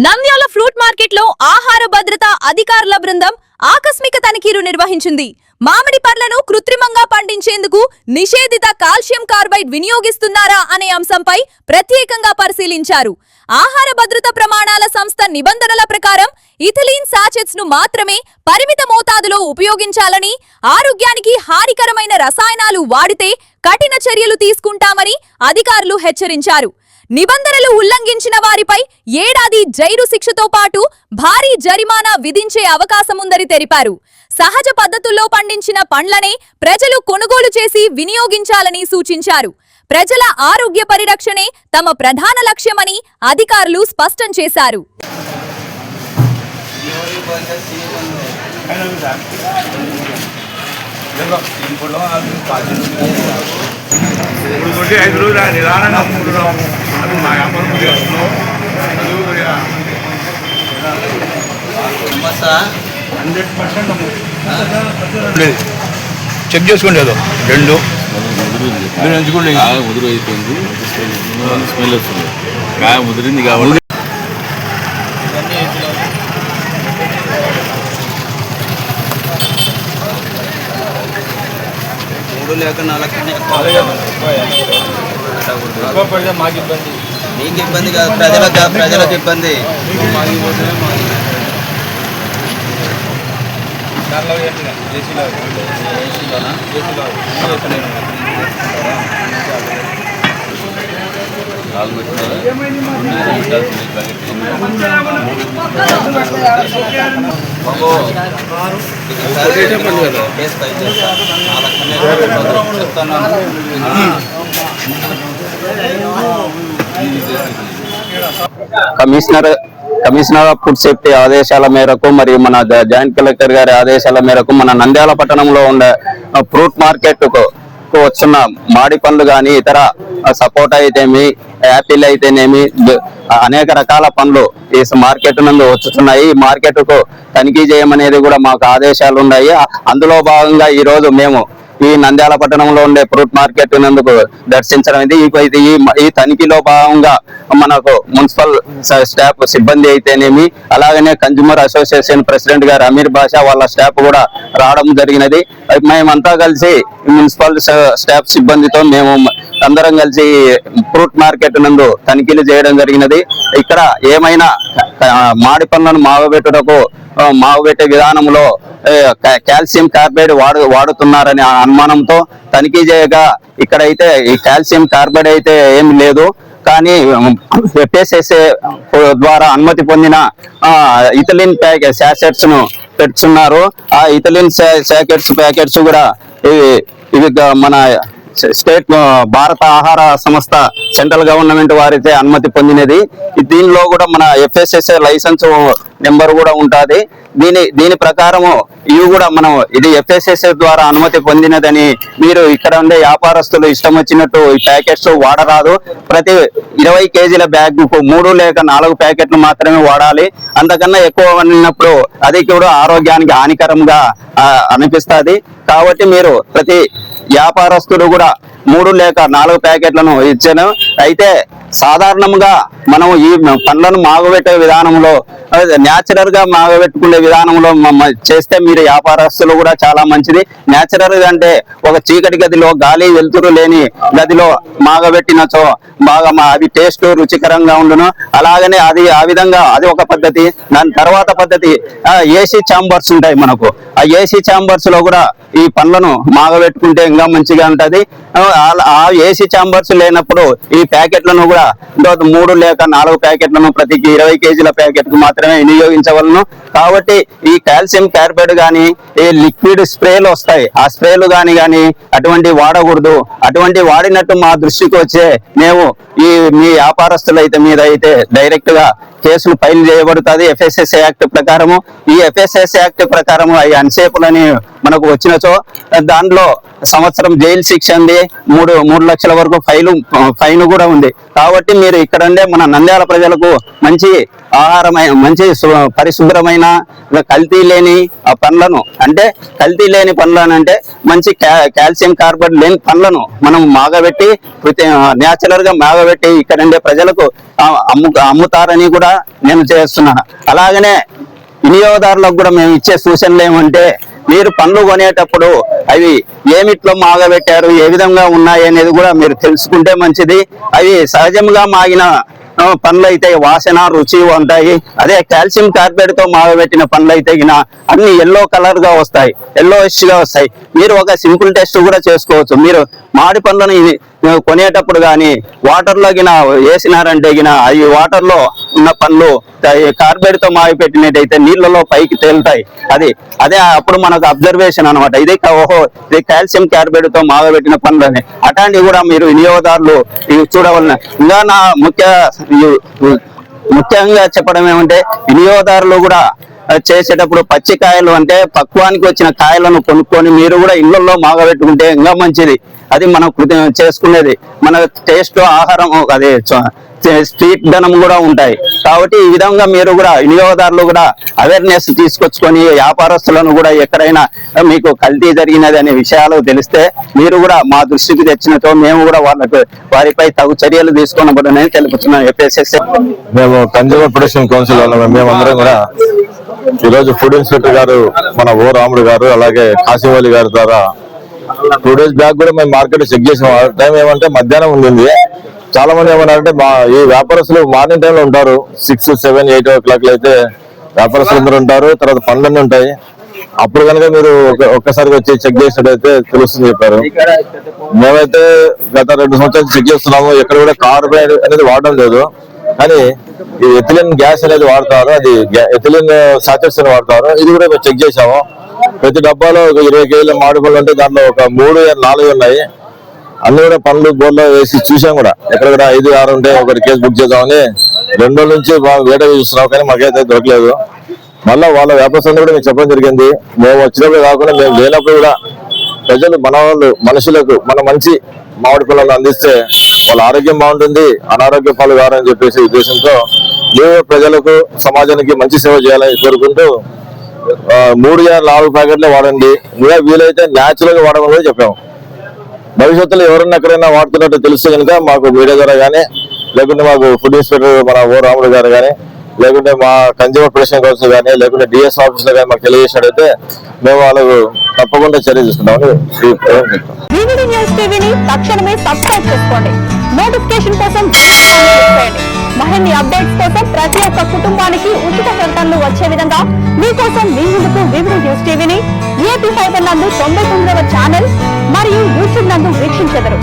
Nandyal fruit market లో ఆహార భద్రత అధికారుల బృందం ఆకస్మిక తనిఖీలు నిర్వహించింది. మామిడి పండ్లను కృత్రిమంగా పండించేందుకు నిషేధిత కాల్షియం కార్బైడ్ వినియోగిస్తున్నారా అనే అంశంపై ప్రత్యేకంగా పరిశీలించారు. ఆహార భద్రత ప్రమాణాల సంస్థ నిబంధనల ప్రకారం ఇథిలీన్ సాచెట్స్ ను మాత్రమే పరిమిత మోతాదులో ఉపయోగించాలని, ఆరోగ్యానికి హానికరమైన రసాయనాలు వాడితే కఠిన చర్యలు తీసుకుంటామని అధికారులు హెచ్చరించారు. నిబంధనలు ఉల్లంఘించిన వారిపై ఏడాది జైలు శిక్షతో పాటు భారీ జరిమానా విధించే అవకాశముందని తెలిపారు. సహజ పద్ధతుల్లో పండించిన పండ్లనే ప్రజలు కొనుగోలు చేసి వినియోగించాలని సూచించారు. ప్రజల ఆరోగ్య పరిరక్షణే తమ ప్రధాన లక్ష్యమని అధికారులు స్పష్టం చేశారు. చెక్ చేసుకోండి. ఏదో రెండు ఎంచుకోండి. ముదురు అయిపోయింది, స్మెల్ వస్తుంది. కాయ ముదిరింది కాబట్టి లేక మాకు ఇబ్బంది, మీకు ఇబ్బంది కాదు, ప్రజలకు ఇబ్బంది. కమిషనర్ ఆఫ్ ఫుడ్ సేఫ్టీ ఆదేశాల మేరకు మరియు మన జాయింట్ కలెక్టర్ గారి ఆదేశాల మేరకు మన నంద్యాల పట్టణంలో ఉండే ఫ్రూట్ మార్కెట్ కు వచ్చిన మాడి పండ్లు కానీ, ఇతర సపోటా అయితేమి, యాపిల్ అయితేనేమి, అనేక రకాల పండ్లు ఈ మార్కెట్ నందు వచ్చుతున్నాయి. ఈ మార్కెట్ కు తనిఖీ చేయమనేది కూడా మాకు ఆదేశాలు ఉన్నాయి. అందులో భాగంగా ఈ రోజు మేము ఈ నంద్యాల పట్టణంలో ఉండే ఫ్రూట్ మార్కెట్ నందుకు దర్శించడం ఇది. ఈ తనిఖీలో భాగంగా మనకు మున్సిపల్ స్టాఫ్ సిబ్బంది అయితేనేమి, అలాగనే కన్జ్యూమర్ అసోసియేషన్ ప్రెసిడెంట్ గారు అమీర్ బాషా వాళ్ళ స్టాఫ్ కూడా రావడం జరిగినది. మేమంతా కలిసి మున్సిపల్ స్టాఫ్ సిబ్బందితో మేము అందరం కలిసి ఫ్రూట్ మార్కెట్ నందు తనిఖీలు చేయడం జరిగినది. ఇక్కడ ఏమైనా మాడి పండ్లను మాగబెట్టే విధానంలో కాల్షియం కార్బైడ్ వాడుతున్నారనే అనుమానంతో తనిఖీ చేయగా ఇక్కడైతే ఈ కాల్షియం కార్బైడ్ అయితే ఏమి లేదు, కానీ FSSAI ద్వారా అనుమతి పొందిన ఇథిలీన్ శాకెట్స్ ను పెడుతున్నారు. ఆ ఇథిలీన్ ప్యాకెట్స్ కూడా ఇవి మన స్టేట్ భారత ఆహార సంస్థ సెంట్రల్ గవర్నమెంట్ వారైతే అనుమతి పొందినది. దీనిలో కూడా మన FSSAI లైసెన్స్ నెంబర్ కూడా ఉంటుంది. దీని ప్రకారము ఇవి కూడా మనం ఇది FSSAI ద్వారా అనుమతి పొందినదని మీరు ఇక్కడ ఉండే వ్యాపారస్తులు ఇష్టం వచ్చినట్టు ఈ ప్యాకెట్స్ వాడరాదు. ప్రతి 20 కేజీల బ్యాగ్ కు 3 లేక 4 ప్యాకెట్లు మాత్రమే వాడాలి. అంతకన్నా ఎక్కువ వండినప్పుడు అది కూడా ఆరోగ్యానికి హానికరంగా అనిపిస్తుంది. కాబట్టి మీరు ప్రతి వ్యాపారస్తులు కూడా 3 లేక 4 ప్యాకెట్లను ఇచ్చాను. అయితే సాధారణంగా మనం ఈ పండ్లను మాగబెట్టే విధానంలో న్యాచురల్ గా మాగబెట్టుకునే విధానంలో చేస్తే మీరు వ్యాపారస్తులు కూడా చాలా మంచిది. న్యాచురల్ గా అంటే ఒక చీకటి గదిలో గాలి వెలుతురు లేని గదిలో మాగబెట్టినచో బాగా అవి టేస్ట్ రుచికరంగా ఉండును. అలాగనే ఆ విధంగా అది ఒక పద్ధతి. దాని తర్వాత పద్ధతి ఏసీ ఛాంబర్స్ ఉంటాయి మనకు. ఆ ఏసీ ఛాంబర్స్ లో కూడా ఈ పండ్లను మాగబెట్టుకుంటే ఇంకా మంచిగా ఉంటది. ఆ ఏసీ ఛాంబర్స్ లేనప్పుడు ఈ ప్యాకెట్లను కూడా 3 లేక 4 ప్యాకెట్లను ప్రతి 20 కేజీల ప్యాకెట్ కు మాత్రమే వినియోగించవలను. కాబట్టి ఈ కాల్షియం కార్బైడ్ గాని, ఈ లిక్విడ్ స్ప్రేలు వస్తాయి, ఆ స్ప్రేలు గాని అటువంటి వాడకూడదు. అటువంటి వాడినట్టు మా దృష్టికి వచ్చే మేము మీ వ్యాపారస్తుల మీద అయితే డైరెక్ట్ గా కేసులు ఫైల్ చేయబడుతుంది FSSAI యాక్ట్ ప్రకారము. ఈ FSSAI యాక్ట్ ప్రకారము అవి అన్సేఫ్లని మనకు వచ్చినచో దాంట్లో సంవత్సరం జైలు శిక్ష ఉంది, 3 లక్షల వరకు ఫైన్ కూడా ఉంది. కాబట్టి మీరు ఇక్కడ ఉండే మన నంద్యాల ప్రజలకు మంచి ఆహారమైన, మంచి పరిశుభ్రమైన, కల్తీ లేని పండ్లను, అంటే కల్తీ లేని పండ్లను అంటే మంచి కాల్షియం కార్బైడ్ లేని పండ్లను మనం మాగబెట్టి న్యాచురల్ గా మాగబెట్టి ఇక్కడ ఉండే ప్రజలకు అమ్ముతారని కూడా నేను చేస్తున్నాను. అలాగనే వినియోగదారులకు కూడా మేము ఇచ్చే సూచనలు ఏమంటే, మీరు పండ్లు కొనేటప్పుడు అవి ఏమిట్లో మాగబెట్టారు, ఏ విధంగా ఉన్నాయి అనేది కూడా మీరు తెలుసుకుంటే మంచిది. అవి సహజంగా మాగిన పండ్లు అయితే వాసన రుచి ఉంటాయి. అదే కాల్షియం కార్బైడ్ తో మాగబెట్టిన పండ్లు అయితే అన్ని ఎల్లో కలర్ గా వస్తాయి, ఎల్లోయిష్ గా వస్తాయి. మీరు ఒక సింపుల్ టెస్ట్ కూడా చేసుకోవచ్చు. మీరు మామిడి పండ్లను కొనేటప్పుడు కానీ వాటర్ లో వేసినారంటే అవి వాటర్ లో ఉన్న పండ్లు కార్బైడ్ తో మాగిపెట్టినట్టయితే నీళ్ళలో పైకి తేలుతాయి. అదే అప్పుడు మనకు అబ్జర్వేషన్ అనమాట, ఇది కాల్షియం కార్బైడ్ తో మాగబెట్టిన పండ్లు అని. అట్లాంటివి కూడా మీరు వినియోగదారులు ఇవి చూడవలన. ఇంకా నా ముఖ్యంగా చెప్పడం ఏమంటే, వినియోగదారులు కూడా చేసేటప్పుడు పచ్చికాయలు అంటే పక్వానికి వచ్చిన కాయలను కొనుక్కొని మీరు కూడా ఇళ్లలో మాగబెట్టుకుంటే ఇంకా మంచిది. అది మనం చేసుకునేది మన టేస్ట్ ఆహారం, అదే స్వీట్ ధనం కూడా ఉంటాయి. కాబట్టి ఈ విధంగా మీరు కూడా వినియోగదారులు కూడా అవేర్నెస్ తీసుకొచ్చుకొని వ్యాపారస్తులను కూడా ఎక్కడైనా మీకు కల్తీ జరిగినది అనే విషయాలు తెలిస్తే మీరు కూడా మా దృష్టికి తెచ్చినతో మేము కూడా వారిపై తగు చర్యలు తీసుకోనబడని తెలుపుతున్నాం. FSSA మేము కన్జ్యూమర్ ప్రొటెక్షన్ కౌన్సిల్ మేమందరం కూడా ఈరోజు ఫుడ్ ఇన్స్పెక్టర్ గారు మన ఓ రాముడు గారు అలాగే కాశీవల్లి గారి ద్వారా 2 days బ్యాక్ కూడా మేము మార్కెట్ చెక్ చేసాం. టైం ఏమంటే మధ్యాహ్నం ఉంది. చాలా మంది ఏమన్నారంటే ఈ వ్యాపారస్తులు మార్నింగ్ టైంలో ఉంటారు, 6, 7, 8 o'clock అయితే వ్యాపారస్తులు అందరూ ఉంటారు, తర్వాత పనులన్నీ ఉంటాయి. అప్పుడు కనుక మీరు ఒక్కసారి వచ్చి చెక్ చేసినట్టయితే తెలుస్తుంది చెప్పారు. మేమైతే గత 2 సంవత్సరాలు చెక్ చేస్తున్నాము, ఎక్కడ కూడా కార్బైడ్ అనేది వాడడం లేదు. కానీ ఈ ఎథిలిన్ గ్యాస్ అనేది వాడతారు, అది ఎథిలిన్ సాచెట్స్ అని వాడతారు. ఇది కూడా మేము చెక్ చేసాము. ప్రతి డబ్బాలో ఒక 20 kg మామిడి పళ్ళు ఉంటే దాంట్లో ఒక 3, 4 ఉన్నాయి. అన్ని కూడా పనులు బోర్డులో వేసి చూసాం కూడా, ఎక్కడ కూడా 5, 6 ఉంటే ఒకటి కేసు బుక్ చేద్దామని 2 రోజుల నుంచి వేట చూస్తున్నాం, కానీ మాకైతే దొరకలేదు. మళ్ళీ వాళ్ళ వ్యాపారం కూడా మీకు చెప్పడం జరిగింది. మేము వచ్చినప్పుడు కాకుండా మేము లేనప్పుడు కూడా ప్రజలు మన వాళ్ళు మనుషులకు మన మంచి మామిడి పళ్ళను అందిస్తే వాళ్ళ ఆరోగ్యం బాగుంటుంది, అనారోగ్య పాలు కారని చెప్పేసి ఉద్దేశంతో మేము ప్రజలకు సమాజానికి మంచి సేవ చేయాలని కోరుకుంటూ 3 లేదా 4 ప్యాకెట్లే వాడండి, ఇంకా వీలైతే న్యాచురల్ గా వాడమని కూడా చెప్పాము. భవిష్యత్తులో ఎవరైనా ఎక్కడైనా వాడుతున్నట్టు తెలిస్తే కనుక మాకు మీడియా ద్వారా కానీ, లేకుంటే మాకు ఫుడ్ ఇన్స్పెక్టర్ మన ఓ రాముడు గారు కానీ, లేకుంటే మా కన్జ్యూమర్ ప్రొటెక్షన్ కౌన్సిల్ కానీ, లేకుంటే DS ఆఫీస్ లో కానీ మాకు తెలియజేసినట్టయితే మేము వాళ్ళకు తప్పకుండా చర్య తీసుకుంటామని వివిడి న్యూస్ టీవీని తక్షణమే సబ్స్క్రైబ్ చేసుకోండి. నోటిఫికేషన్ కోసం మరిన్ని అప్డేట్స్ కోసం ప్రతి ఒక్క కుటుంబానికి ఉచిత ప్రకటనలు వచ్చే విధంగా మీకోసం మీ ముందుకు వివిడి న్యూస్ టీవీని AP5 నందు 99వ ఛానల్ మరియు యూట్యూబ్ నందు వీక్షించెదరు.